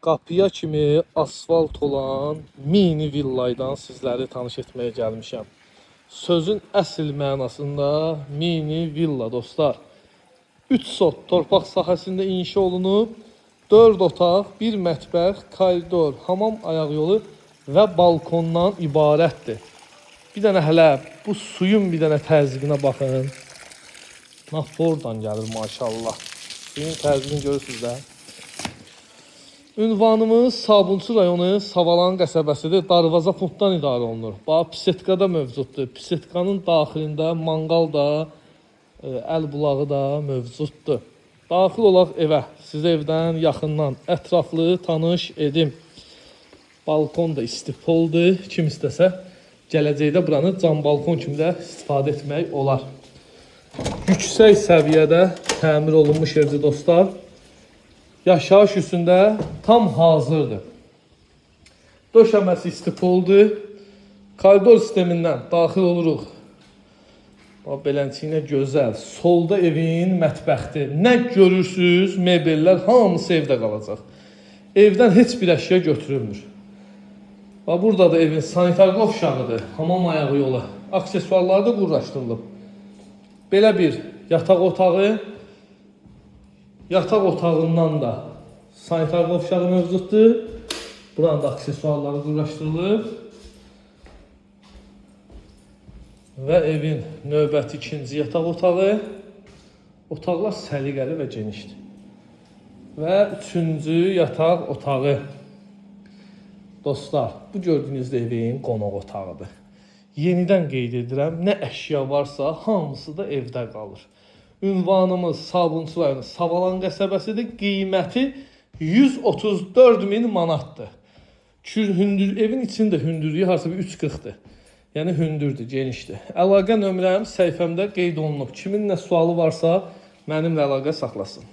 Qapıya kimi asfalt olan mini villaydan sizləri tanış etməyə gəlmişəm. Sözün əsl mənasında mini villa dostlar. 3 sot torpaq sahəsində inşa olunub, 4 otaq, 1 mətbəx, koridor, hamam ayaq yolu və balkondan ibarətdir. Bir dənə hələ bu suyun bir dənə təzyiqinə baxın. Bax oradan gəlir maşallah. Suyun təzyiqini görürsünüz də. Ünvanımız Sabunçu rayonu Savalan qəsəbəsidir. Darvaza punktdan idarə olunur. Bax, pisetka da mövcuddur. Pisetkanın daxilində manqal da, əl bulağı da mövcuddur. Daxil olaq evə. Sizə evdən yaxından ətraflı tanış edim. Balkon da istifoldur. Kim istəsə, gələcəkdə buranı cam balkon kimi də istifadə etmək olar. Yüksək səviyyədə təmir olunmuş evdir dostlar. Yaşayış üstündə tam hazırdır. Döşəməsi istifoldur. Koridor sistemindən daxil oluruq. Belənçiyinə gözəl. Solda evin mətbəxdir. Nə görürsünüz, mebellər hamısı evdə qalacaq. Evdən heç bir əşya götürülmür. Burada da evin sanitar qovşağıdır. Hamam ayağı yolu. Aksesuarları da qurlaşdırılıb. Belə bir yataq otağı. Yataq otağından da sanitar qovşağı mövcuddur. Buranın da aksesuarları qurlaşdırılıb. Və evin növbəti ikinci yataq otağı. Otaqlar səliqəli və genişdir. Və üçüncü yataq otağı. Dostlar, bu gördüyünüz evin qonaq otağıdır. Yenidən qeyd edirəm, nə əşya varsa hamısı da evdə qalır. Ünvanımız Sabunçu rayonu Savalan qəsəbəsidir. Qiyməti 134.000 manatdır. Evin içində hündürlüyü harasa 3.40-dır. Yəni hündürdür, genişdir. Əlaqə nömrəm səhifəmdə qeyd olunub. Kimin nə sualı varsa mənimlə əlaqə saxlasın.